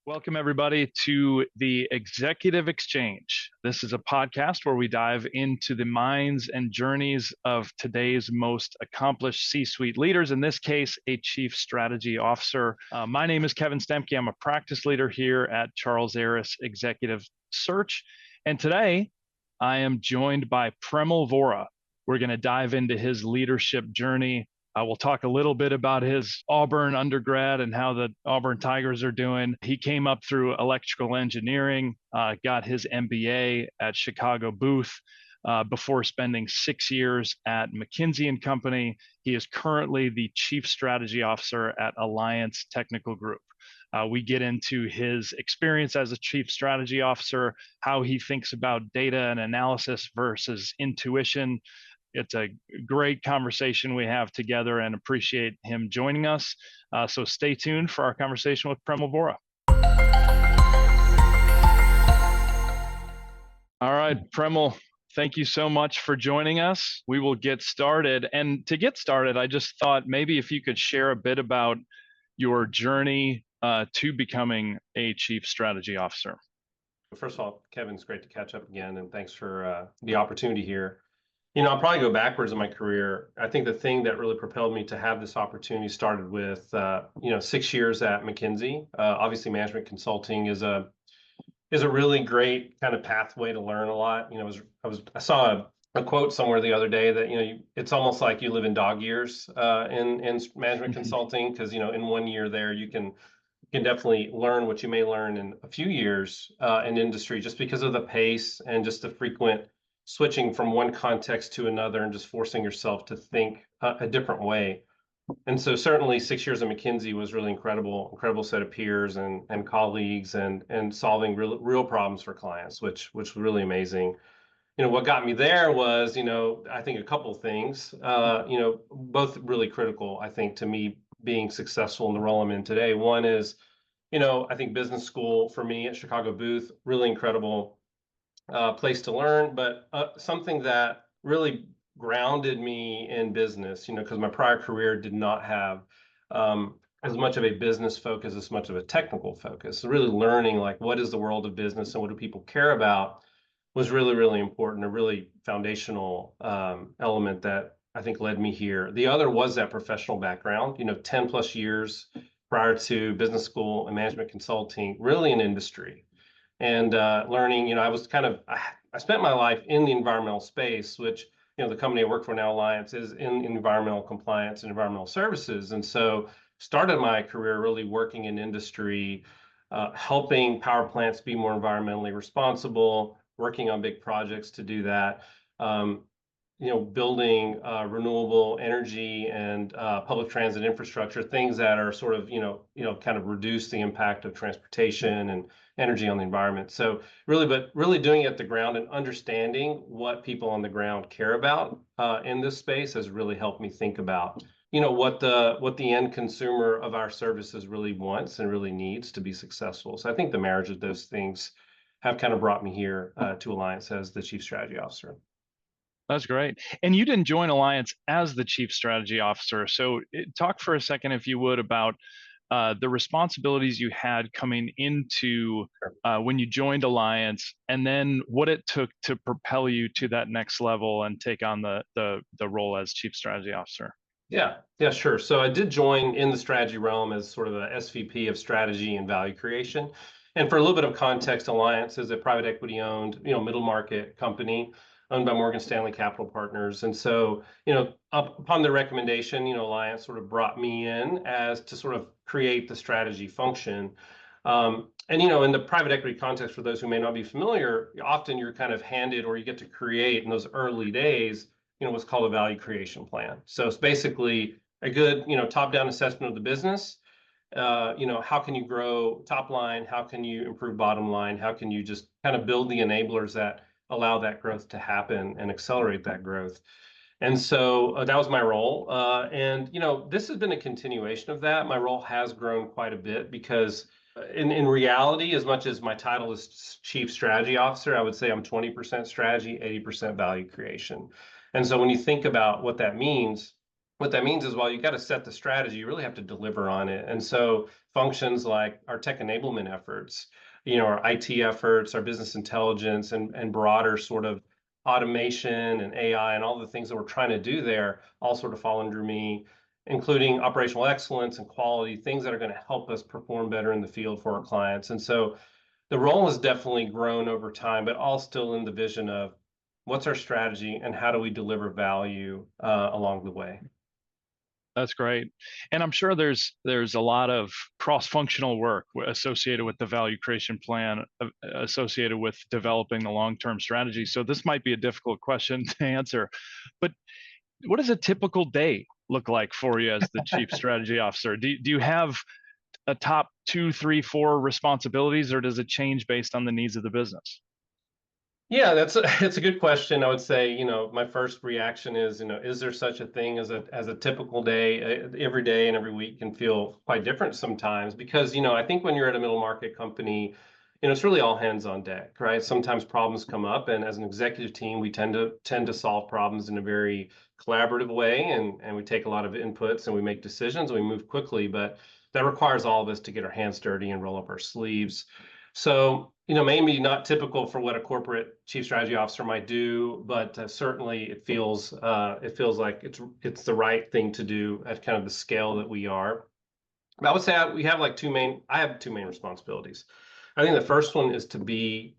Welcome, everybody, to the Executive Exchange. This is a podcast where we dive into the minds and journeys of today's most accomplished C-suite leaders, in this case, a chief strategy officer. My name is Kevin Stemke. I'm a practice leader here at Charles Aris Executive Search. And today, I am joined by Premal Vora. We're going to dive into his leadership journey. We'll talk a little bit about his Auburn undergrad and how the Auburn Tigers are doing. He came up through electrical engineering, got his MBA at Chicago Booth before spending 6 years at McKinsey & Company. He is currently the Chief Strategy Officer at Alliance Technical Group. We get into his experience as a Chief Strategy Officer, how he thinks about data and analysis versus intuition. It's a great conversation we have together and appreciate him joining us. So stay tuned for our conversation with Premal Vora. All right, Premal, thank you so much for joining us. We will get started. And to get started, I just thought maybe if you could share a bit about your journey to becoming a Chief Strategy Officer. First of all, Kevin, it's great to catch up again, and thanks for the opportunity here. I'll probably go backwards in my career. I think the thing that really propelled me to have this opportunity started with, 6 years at McKinsey. Obviously, management consulting is a really great kind of pathway to learn a lot. I saw a quote somewhere the other day that it's almost like you live in dog years in management consulting, because in 1 year there you can definitely learn what you may learn in a few years in industry, just because of the pace and just the frequent switching from one context to another and just forcing yourself to think a different way. And so certainly 6 years at McKinsey was really incredible set of peers and colleagues and solving real problems for clients, which was really amazing. What got me there was, I think a couple of things, both really critical, I think, to me being successful in the role I'm in today. One is, I think business school for me at Chicago Booth, really incredible place to learn, but something that really grounded me in business, because my prior career did not have as much of a business focus, as much of a technical focus. So really learning like what is the world of business and what do people care about was really, really important, a really foundational element that I think led me here. The other was that professional background, 10 plus years prior to business school and management consulting, really in industry. And learning, I spent my life in the environmental space, which, the company I work for now, Alliance, is in environmental compliance and environmental services. And so started my career really working in industry, helping power plants be more environmentally responsible, working on big projects to do that, building renewable energy and public transit infrastructure, things that are sort of, kind of reduce the impact of transportation and energy on the environment. So really doing it at the ground and understanding what people on the ground care about in this space has really helped me think about, what the end consumer of our services really wants and really needs to be successful. So I think the marriage of those things have kind of brought me here to Alliance as the Chief Strategy Officer. That's great. And you didn't join Alliance as the Chief Strategy Officer. So talk for a second, if you would, about the responsibilities you had coming into when you joined Alliance, and then what it took to propel you to that next level and take on the role as Chief Strategy Officer. Yeah, sure. So I did join in the strategy realm as sort of a SVP of strategy and value creation. And for a little bit of context, Alliance is a private equity owned, middle market company owned by Morgan Stanley Capital Partners. And so, upon the recommendation, Alliance sort of brought me in as to sort of create the strategy function. And, in the private equity context, for those who may not be familiar, often you're kind of handed or you get to create in those early days, what's called a value creation plan. So it's basically a good, top-down assessment of the business. How can you grow top line? How can you improve bottom line? How can you just kind of build the enablers that allow that growth to happen and accelerate that growth? And so that was my role. And this has been a continuation of that. My role has grown quite a bit because in reality, as much as my title is Chief Strategy Officer, I would say I'm 20% strategy, 80% value creation. And so when you think about what that means, what that means is while you got to set the strategy, you really have to deliver on it. And so functions like our tech enablement efforts, our IT efforts, our business intelligence, and broader sort of automation and AI and all the things that we're trying to do there all sort of fall under me, including operational excellence and quality, things that are going to help us perform better in the field for our clients. And so the role has definitely grown over time, but all still in the vision of what's our strategy and how do we deliver value along the way. That's great. And I'm sure there's a lot of cross-functional work associated with the value creation plan, associated with developing the long-term strategy. So this might be a difficult question to answer, but what does a typical day look like for you as the chief strategy officer? Do you have a top 2, 3, 4 responsibilities, or does it change based on the needs of the business? Yeah, it's a good question. I would say, my first reaction is, is there such a thing as a typical day? Every day and every week can feel quite different sometimes because, I think when you're at a middle market company, it's really all hands on deck, right? Sometimes problems come up, and as an executive team, we tend to solve problems in a very collaborative way, and we take a lot of inputs and we make decisions and we move quickly, but that requires all of us to get our hands dirty and roll up our sleeves. So, maybe not typical for what a corporate chief strategy officer might do, but certainly it feels like it's the right thing to do at kind of the scale that we are. But I would say I have two main responsibilities. I think the first one is to be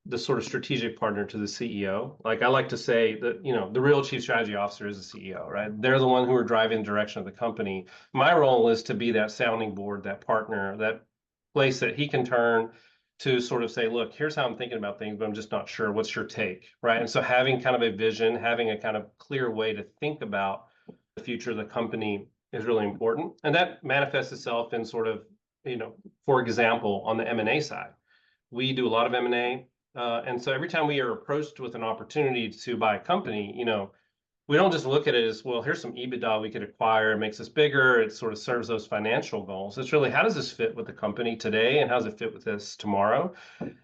the sort of strategic partner to the CEO. Like I like to say that, the real chief strategy officer is the CEO, right? They're the one who are driving the direction of the company. My role is to be that sounding board, that partner, that place that he can turn to sort of say, look, here's how I'm thinking about things, but I'm just not sure. What's your take? Right. And so having kind of a vision, having a kind of clear way to think about the future of the company is really important. And that manifests itself in sort of, for example, on the M&A side. We do a lot of M&A. And so every time we are approached with an opportunity to buy a company, we don't just look at it as, well, here's some EBITDA we could acquire, it makes us bigger, it sort of serves those financial goals. It's really, how does this fit with the company today and how does it fit with this tomorrow?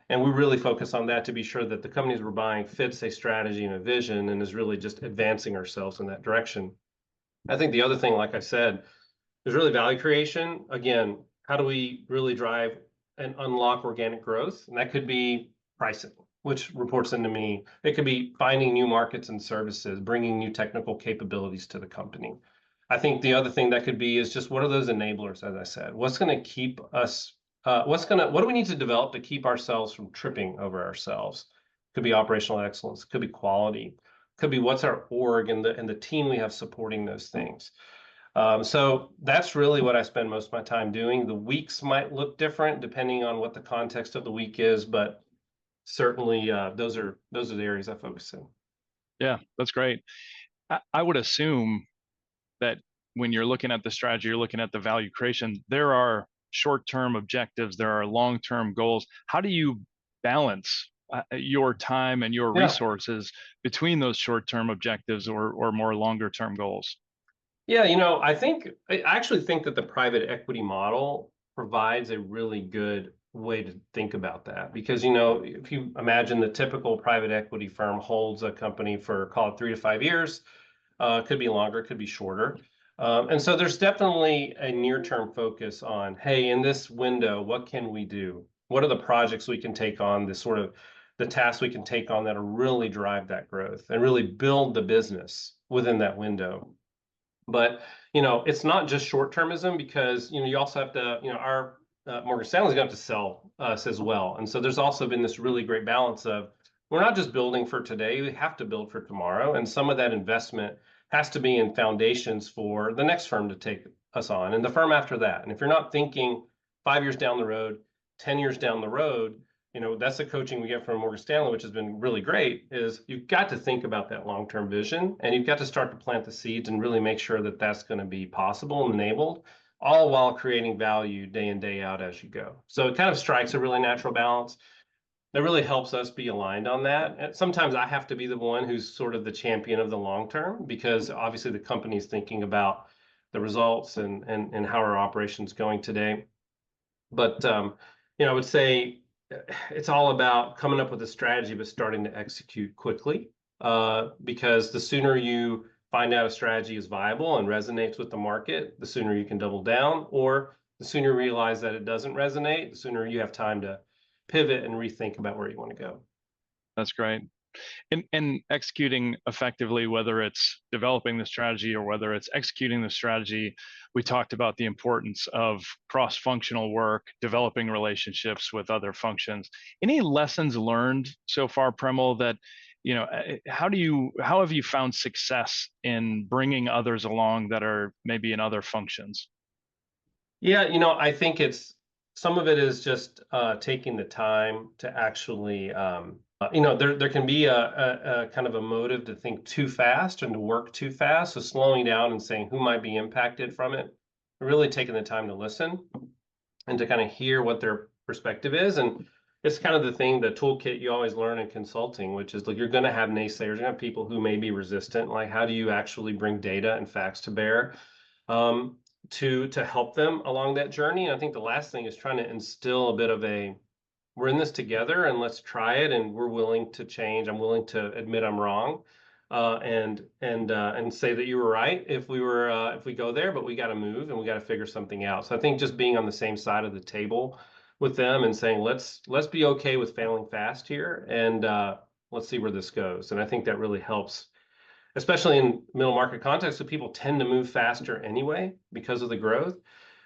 And we really focus on that to be sure that the companies we're buying fits a strategy and a vision and is really just advancing ourselves in that direction. I think the other thing, like I said, is really value creation. Again, how do we really drive and unlock organic growth? And that could be pricing, which reports into me. It could be finding new markets and services, bringing new technical capabilities to the company. I think the other thing that could be is just what are those enablers, as I said? What's going to keep us, what do we need to develop to keep ourselves from tripping over ourselves? Could be operational excellence, could be quality, could be what's our org and the team we have supporting those things. So that's really what I spend most of my time doing. The weeks might look different depending on what the context of the week is, but certainly those are the areas I focus in. Yeah, that's great. I would assume that when you're looking at the strategy, you're looking at the value creation, there are short-term objectives, there are long-term goals. How do you balance your time and your Yeah. resources between those short-term objectives or more longer-term goals? Yeah, I actually think that the private equity model provides a really good way to think about that because, if you imagine the typical private equity firm holds a company for, call it 3 to 5 years, could be longer, could be shorter. And so there's definitely a near-term focus on, hey, in this window, what can we do? What are the projects we can take on, the tasks we can take on that'll really drive that growth and really build the business within that window. But, it's not just short-termism because, you also have to, our Morgan Stanley's going to have to sell us as well. And so there's also been this really great balance of we're not just building for today, we have to build for tomorrow. And some of that investment has to be in foundations for the next firm to take us on and the firm after that. And if you're not thinking 5 years down the road, 10 years down the road, that's the coaching we get from Morgan Stanley, which has been really great, is you've got to think about that long-term vision and you've got to start to plant the seeds and really make sure that that's going to be possible and enabled, all while creating value day in, day out as you go. So it kind of strikes a really natural balance. That really helps us be aligned on that. And sometimes I have to be the one who's sort of the champion of the long term because obviously the company is thinking about the results and how our operation's going today. But I would say it's all about coming up with a strategy, but starting to execute quickly. Because the sooner you find out a strategy is viable and resonates with the market, the sooner you can double down, or the sooner you realize that it doesn't resonate, the sooner you have time to pivot and rethink about where you want to go. That's great. And executing effectively, whether it's developing the strategy or whether it's executing the strategy, we talked about the importance of cross-functional work, developing relationships with other functions. Any lessons learned so far, Premal, that, how have you found success in bringing others along that are maybe in other functions? Yeah, I think it's some of it is just taking the time to actually, there can be a kind of a motive to think too fast and to work too fast. So slowing down and saying who might be impacted from it, really taking the time to listen and to kind of hear what their perspective is. And it's kind of the thing, the toolkit you always learn in consulting, which is like you're going to have naysayers, you're going to have people who may be resistant. Like, how do you actually bring data and facts to bear? To help them along that journey. And I think the last thing is trying to instill a bit of a we're in this together and let's try it and we're willing to change. I'm willing to admit I'm wrong, and say that you were right if we go there, but we got to move and we got to figure something out. So I think just being on the same side of the table with them and saying let's be okay with failing fast here and let's see where this goes. And I think that really helps, especially in middle market context, so people tend to move faster anyway because of the growth.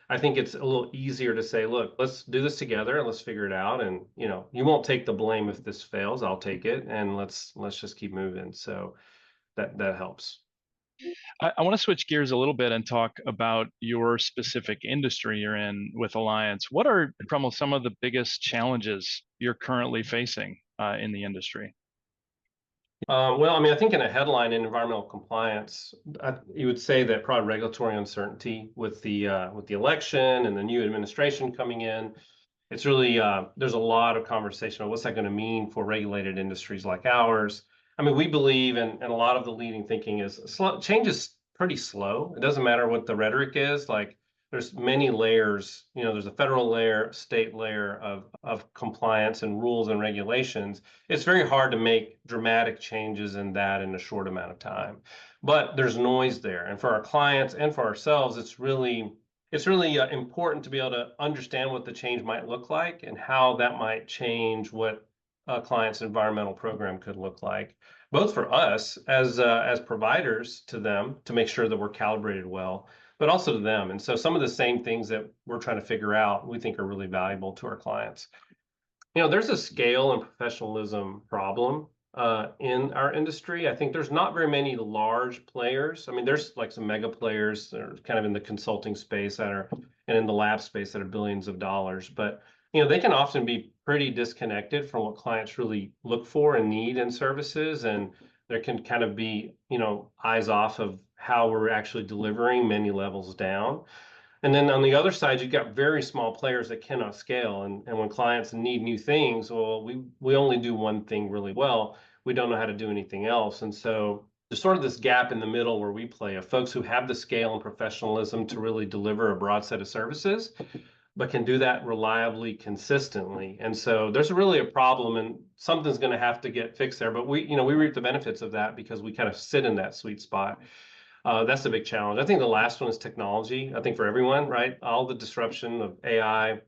I think it's a little easier to say, look, let's do this together and let's figure it out. And you won't take the blame if this fails. I'll take it, and let's just keep moving. So that helps. I want to switch gears a little bit and talk about your specific industry you're in with Alliance. What are, Premal, some of the biggest challenges you're currently facing in the industry? Well, I mean, I think in a headline in environmental compliance, you would say that probably regulatory uncertainty with the election and the new administration coming in. It's really there's a lot of conversation on what's that going to mean for regulated industries like ours. I mean, we believe, and a lot of the leading thinking is change is pretty slow. It doesn't matter what the rhetoric is. Like there's many layers. There's a federal layer, state layer of compliance and rules and regulations. It's very hard to make dramatic changes in that in a short amount of time. But there's noise there, and for our clients and for ourselves, it's really important to be able to understand what the change might look like and how that might change what a client's environmental program could look like, both for us as providers to them to make sure that we're calibrated well, but also to them. And so some of the same things that we're trying to figure out, we think are really valuable to our clients. There's a scale and professionalism problem in our industry. I think there's not very many large players. I mean, there's like some mega players that are kind of in the consulting space and in the lab space that are billions of dollars. But they can often be pretty disconnected from what clients really look for and need in services, and there can kind of be eyes off of how we're actually delivering many levels down. And then on the other side, you've got very small players that cannot scale. And when clients need new things, well, we only do one thing really well. We don't know how to do anything else. And so there's sort of this gap in the middle where we play of folks who have the scale and professionalism to really deliver a broad set of services, but can do that reliably, consistently. And so there's really a problem, and something's going to have to get fixed there. But we reap the benefits of that because we kind of sit in that sweet spot. That's the big challenge. I think the last one is technology. I think for everyone, right? All the disruption of AI,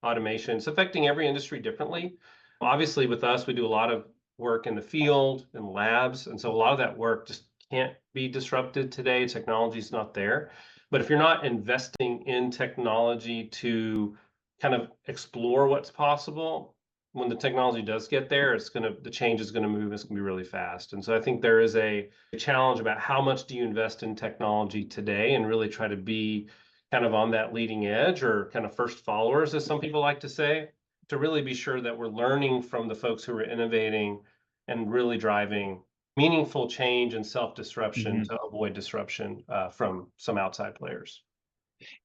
automation, it's affecting every industry differently. Obviously, with us, we do a lot of work in the field and labs. And so a lot of that work just can't be disrupted today. Technology is not there. But if you're not investing in technology to kind of explore what's possible, when the technology does get there, the change is gonna move. It's gonna be really fast. And so I think there is a challenge about how much do you invest in technology today and really try to be kind of on that leading edge or kind of first followers, as some people like to say, to really be sure that we're learning from the folks who are innovating and really driving meaningful change and self-disruption to avoid disruption from some outside players.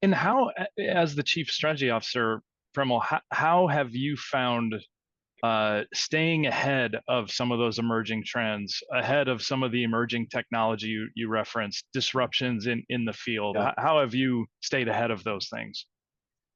And how, as the chief strategy officer, Premal, how have you found staying ahead of some of those emerging trends, ahead of some of the emerging technology you referenced, disruptions in the field? Yeah. How have you stayed ahead of those things?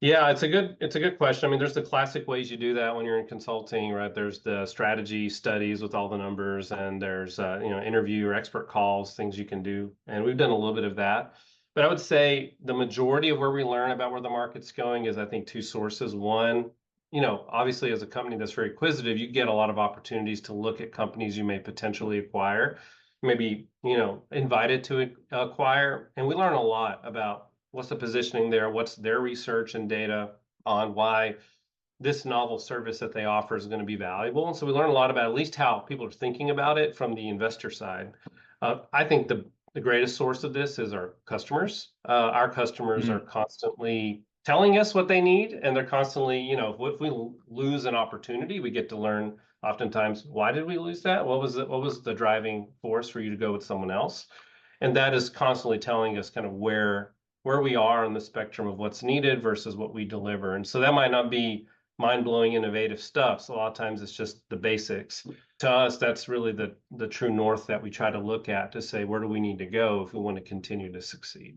Yeah, it's a good question. I mean, there's the classic ways you do that when you're in consulting, right? There's the strategy studies with all the numbers, and there's interview or expert calls, things you can do, and we've done a little bit of that. But I would say the majority of where we learn about where the market's going is, I think, two sources. One, obviously, as a company that's very acquisitive, you get a lot of opportunities to look at companies you may potentially acquire, maybe invited to acquire, and we learn a lot about what's the positioning there, what's their research and data on why this novel service that they offer is going to be valuable. And so we learn a lot about at least how people are thinking about it from the investor side. I think the greatest source of this is our customers. Our customers are Mhm. constantly telling us what they need, and they're constantly, if we lose an opportunity, we get to learn oftentimes, why did we lose that? What was the driving force for you to go with someone else? And that is constantly telling us kind of where we are on the spectrum of what's needed versus what we deliver. And so that might not be mind-blowing innovative stuff. So a lot of times it's just the basics. To us, that's really the true north that we try to look at to say, where do we need to go if we want to continue to succeed?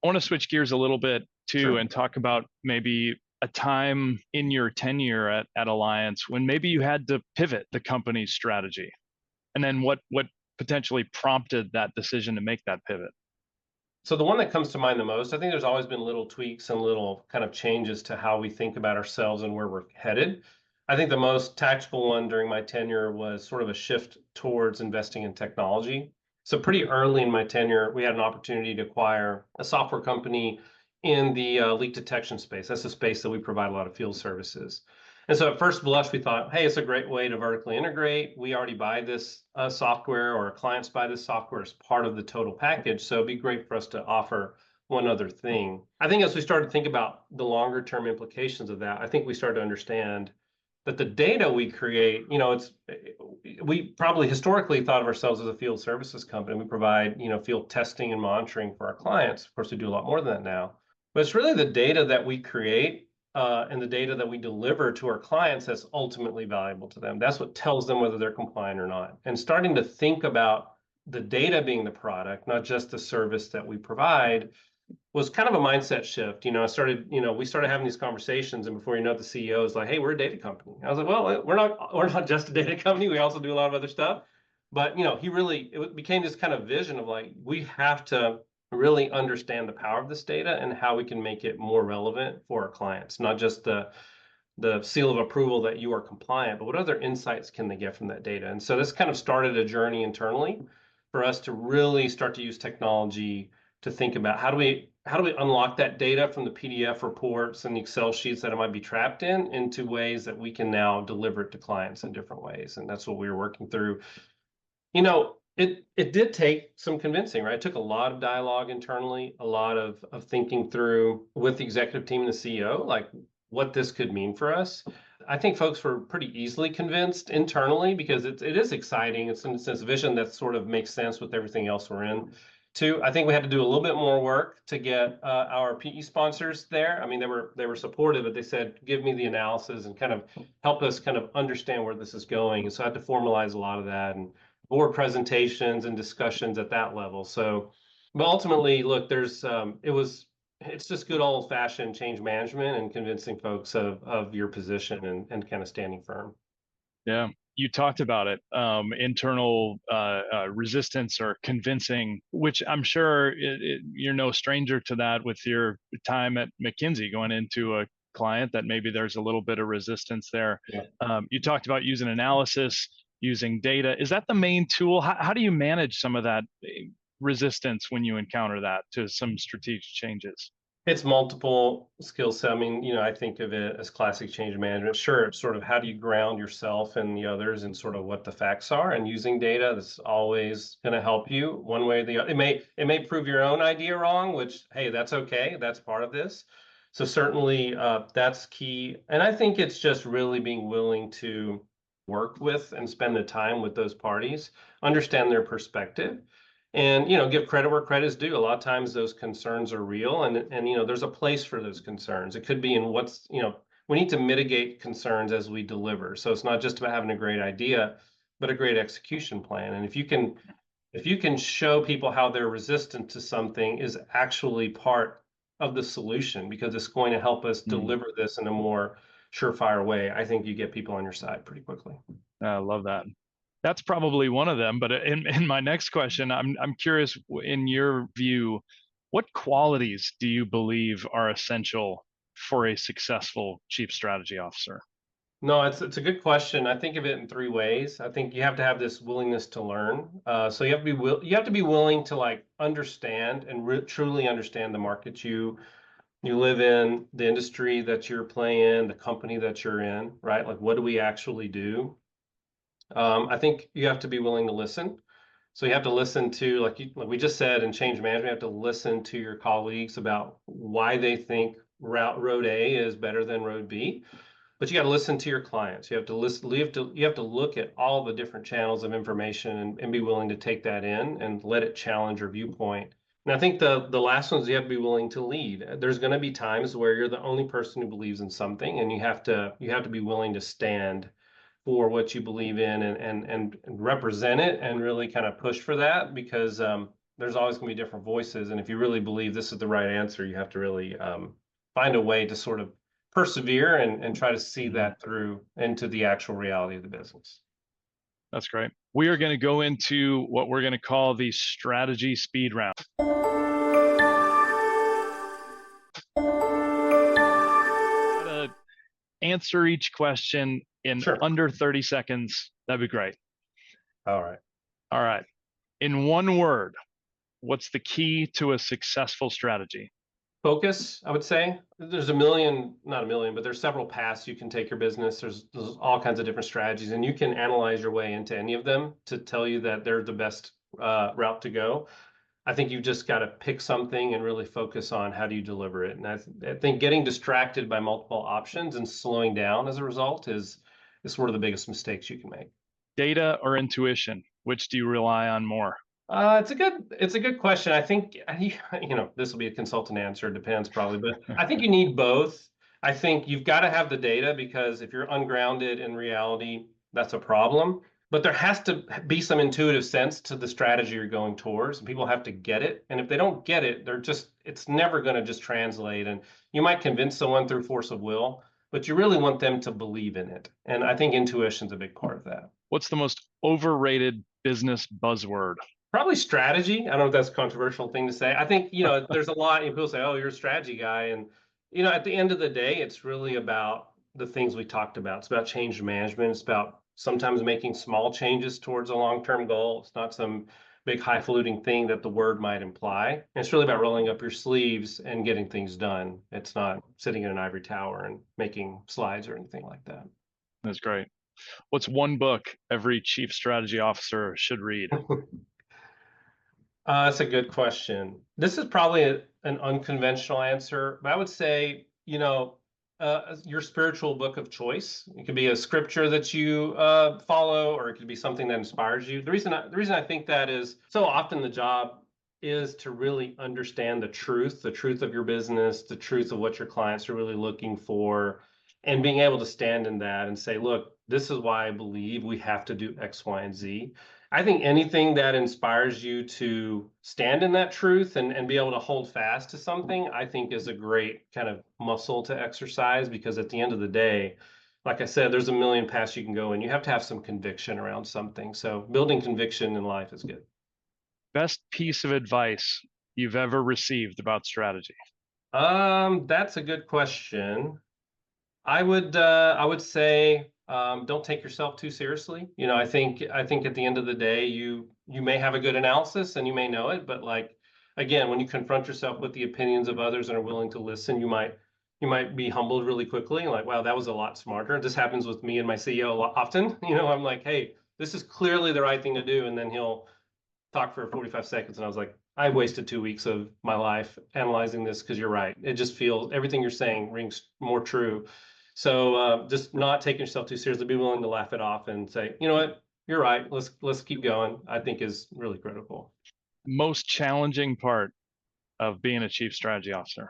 I want to switch gears a little bit too Sure. and talk about maybe a time in your tenure at Alliance when maybe you had to pivot the company's strategy, and then what potentially prompted that decision to make that pivot. So the one that comes to mind the most, I think there's always been little tweaks and little kind of changes to how we think about ourselves and where we're headed. I think the most tactical one during my tenure was sort of a shift towards investing in technology. So pretty early in my tenure, we had an opportunity to acquire a software company in the leak detection space. That's a space that we provide a lot of field services. And so at first blush, we thought, hey, it's a great way to vertically integrate. We already buy this software, or our clients buy this software as part of the total package. So it'd be great for us to offer one other thing. I think as we started to think about the longer term implications of that, I think we started to understand that the data we create, we probably historically thought of ourselves as a field services company. We provide, field testing and monitoring for our clients. Of course, we do a lot more than that now. But it's really the data that we create and the data that we deliver to our clients that's ultimately valuable to them. That's what tells them whether they're compliant or not. And starting to think about the data being the product, not just the service that we provide, was kind of a mindset shift. We started having these conversations, and before you know it, the CEO is like, "Hey, we're a data company." I was like, "Well, we're not just a data company. We also do a lot of other stuff." But it became this kind of vision of like, we have to really understand the power of this data and how we can make it more relevant for our clients, not just the seal of approval that you are compliant, but what other insights can they get from that data? And so this kind of started a journey internally for us to really start to use technology to think about how do we unlock that data from the PDF reports and the Excel sheets that it might be trapped in into ways that we can now deliver it to clients in different ways. And that's what we were working through. It did take some convincing, right? It took a lot of dialogue internally, a lot of thinking through with the executive team and the CEO, like what this could mean for us. I think folks were pretty easily convinced internally because it is exciting. It's a vision that sort of makes sense with everything else we're in. Two, I think we had to do a little bit more work to get our PE sponsors there. I mean, they were supportive, but they said, "Give me the analysis and kind of help us kind of understand where this is going." And so I had to formalize a lot of that and board presentations and discussions at that level. So, but ultimately, look, it's just good old fashioned change management and convincing folks of your position and kind of standing firm. Yeah, you talked about it, internal resistance or convincing, which I'm sure you're no stranger to that with your time at McKinsey going into a client that maybe there's a little bit of resistance there. Yeah. You talked about using analysis, using data. Is that the main tool? How do you manage some of that resistance when you encounter that to some strategic changes? It's multiple skill set. I mean, I think of it as classic change management. Sure, it's sort of how do you ground yourself and the others and sort of what the facts are, and using data that's always going to help you one way or the other. It may prove your own idea wrong, which, hey, that's okay. That's part of this. So certainly that's key. And I think it's just really being willing to work with and spend the time with those parties, understand their perspective, and give credit where credit is due. A lot of times those concerns are real, and there's a place for those concerns. It could be in we need to mitigate concerns as we deliver. So it's not just about having a great idea, but a great execution plan. And if you can show people how their resistance to something is actually part of the solution because it's going to help us deliver this in a more surefire way, I think you get people on your side pretty quickly. I love that. That's probably one of them. But in my next question, I'm curious, in your view, what qualities do you believe are essential for a successful chief strategy officer? No, it's a good question. I think of it in three ways. I think you have to have this willingness to learn. So you have to be you have to be willing to like understand and truly understand the market you live in, the industry that you're playing, the company that you're in, right? Like, what do we actually do? I think you have to be willing to listen. So you have to listen to, like we just said, in change management, you have to listen to your colleagues about why they think road A is better than road B. But you got to listen to your clients. You have to listen. You have to look at all the different channels of information and be willing to take that in and let it challenge your viewpoint. And I think the last ones you have to be willing to lead. There's going to be times where you're the only person who believes in something, and you have to be willing to stand for what you believe in and represent it and really kind of push for that because there's always going to be different voices. And if you really believe this is the right answer, you have to really find a way to sort of persevere and try to see that through into the actual reality of the business. That's great. We are going to go into what we're going to call the strategy speed round. To answer each question in under 30 seconds, that'd be great. All right. All right. In one word, what's the key to a successful strategy? Focus, I would say. There's not a million, but there's several paths you can take your business. There's all kinds of different strategies, and you can analyze your way into any of them to tell you that they're the best route to go. I think you've just got to pick something and really focus on how do you deliver it. And I think getting distracted by multiple options and slowing down as a result is sort of the biggest mistakes you can make. Data or intuition? Which do you rely on more? It's a good question. I think, this will be a consultant answer, depends probably, but I think you need both. I think you've got to have the data because if you're ungrounded in reality, that's a problem. But there has to be some intuitive sense to the strategy you're going towards, and people have to get it. And if they don't get it, it's never going to just translate. And you might convince someone through force of will, but you really want them to believe in it. And I think intuition's a big part of that. What's the most overrated business buzzword? Probably strategy. I don't know if that's a controversial thing to say. I think, there's a lot, people say, oh, you're a strategy guy. And, at the end of the day, it's really about the things we talked about. It's about change management. It's about sometimes making small changes towards a long-term goal. It's not some big highfalutin thing that the word might imply. And it's really about rolling up your sleeves and getting things done. It's not sitting in an ivory tower and making slides or anything like that. That's great. What's one book every chief strategy officer should read? That's a good question. This is probably an unconventional answer, but I would say, your spiritual book of choice. It could be a scripture that you follow, or it could be something that inspires you. The reason I think that is so often the job is to really understand the truth of your business, the truth of what your clients are really looking for, and being able to stand in that and say, look, this is why I believe we have to do X, Y, and Z. I think anything that inspires you to stand in that truth and be able to hold fast to something, I think is a great kind of muscle to exercise because at the end of the day, like I said, there's a million paths you can go and you have to have some conviction around something. So building conviction in life is good. Best piece of advice you've ever received about strategy? That's a good question. I would say don't take yourself too seriously. I think at the end of the day, you may have a good analysis and you may know it, but like again, when you confront yourself with the opinions of others and are willing to listen, you might be humbled really quickly. Like, wow, that was a lot smarter. This happens with me and my CEO often. I'm like, hey, this is clearly the right thing to do, and then he'll talk for 45 seconds, and I was like, I wasted 2 weeks of my life analyzing this because you're right. It just feels everything you're saying rings more true. So just not taking yourself too seriously, be willing to laugh it off and say, you know what, you're right. Let's keep going. I think is really critical. Most challenging part of being a chief strategy officer?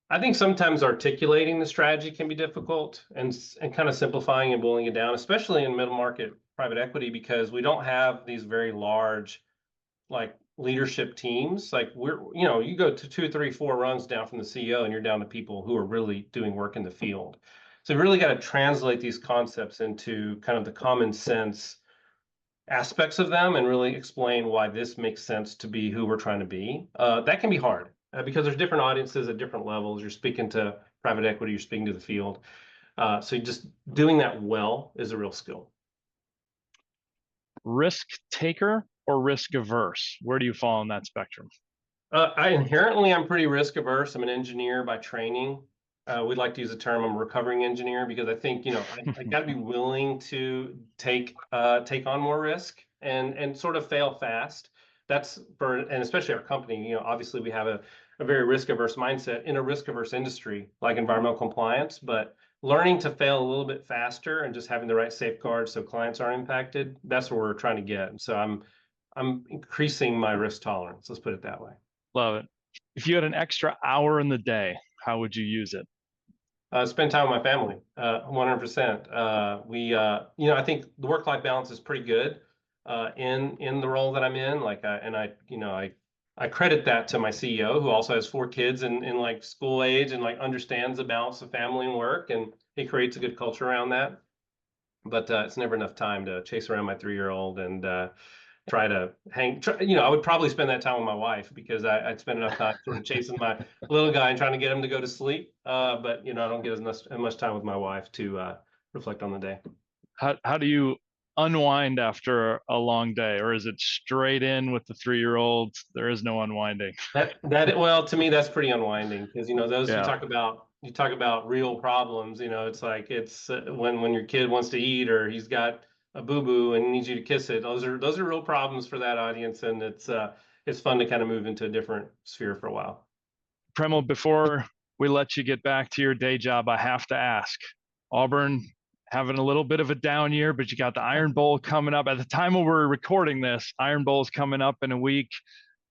I think sometimes articulating the strategy can be difficult and kind of simplifying and boiling it down, especially in middle market private equity, because we don't have these very large, like leadership teams. Like you go to 2, 3, 4 runs down from the CEO and you're down to people who are really doing work in the field. So you really got to translate these concepts into kind of the common sense aspects of them and really explain why this makes sense to be who we're trying to be. That can be hard because there's different audiences at different levels. You're speaking to private equity, you're speaking to the field. So just doing that well is a real skill. Risk taker or risk averse? Where do you fall on that spectrum? I'm pretty risk averse. I'm an engineer by training. We'd like to use the term I'm a recovering engineer because I think I got to be willing to take on more risk and sort of fail fast. That's and especially our company. Obviously we have a very risk averse mindset in a risk averse industry like environmental compliance, but learning to fail a little bit faster and just having the right safeguards so clients aren't impacted. That's what we're trying to get. And so I'm increasing my risk tolerance. Let's put it that way. Love it. If you had an extra hour in the day, how would you use it? Spend time with my family, 100%. I think the work-life balance is pretty good in the role that I'm in. I credit that to my CEO, who also has 4 kids in like school age and like understands the balance of family and work, and he creates a good culture around that. But it's never enough time to chase around my 3-year-old and try to I would probably spend that time with my wife because I'd spend enough time sort of chasing my little guy and trying to get him to go to sleep. But I don't get as much time with my wife to reflect on the day. How do you unwind after a long day, or is it straight in with the 3-year-old? There is no unwinding. Well, to me, that's pretty unwinding because those Yeah. you talk about real problems. It's like it's when your kid wants to eat or he's got a boo boo and needs you to kiss it. Those are real problems for that audience, and it's fun to kind of move into a different sphere for a while. Premal, before we let you get back to your day job, I have to ask. Auburn having a little bit of a down year, but you got the Iron Bowl coming up. At the time when we're recording this, Iron Bowl's coming up in a week.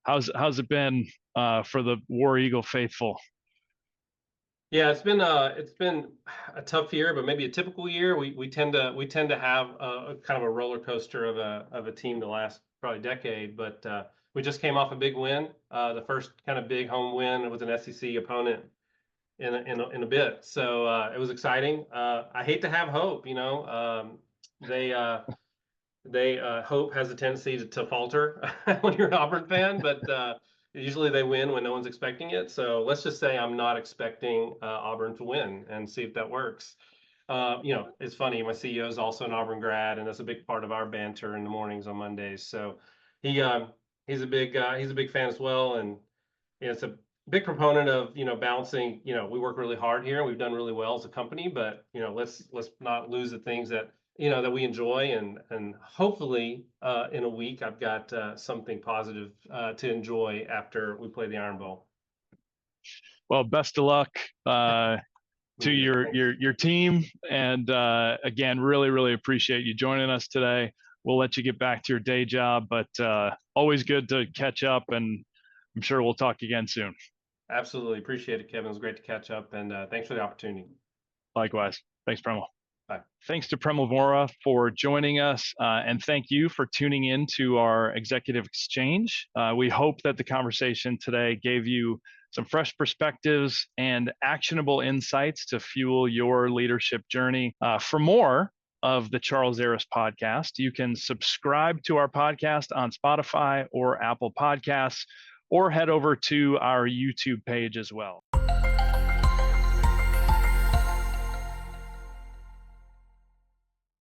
How's it been for the War Eagle faithful? Yeah, it's been a tough year, but maybe a typical year. We tend to have a kind of a roller coaster of a team the last probably decade. But we just came off a big win, the first kind of big home win with an SEC opponent in a bit. So it was exciting. I hate to have hope. They hope has a tendency to falter when you're an Auburn fan, but usually they win when no one's expecting it. So let's just say I'm not expecting Auburn to win and see if that works. It's funny. My CEO is also an Auburn grad, and that's a big part of our banter in the mornings on Mondays. So he's a big fan as well, and it's a big proponent of balancing. We work really hard here. We've done really well as a company, but let's not lose the things that that we enjoy, and hopefully in a week I've got something positive to enjoy after we play the Iron Bowl. Well, best of luck to your team, and again, really appreciate you joining us today. We'll let you get back to your day job, but always good to catch up, and I'm sure we'll talk again soon. Absolutely. Appreciate it, Kevin. It was great to catch up, and thanks for the opportunity. Likewise. Thanks, Premal. Bye. Thanks to Premal Vora for joining us, and thank you for tuning in to our executive exchange. We hope that the conversation today gave you some fresh perspectives and actionable insights to fuel your leadership journey. For more of the Charles Aris podcast, you can subscribe to our podcast on Spotify or Apple Podcasts, or head over to our YouTube page as well.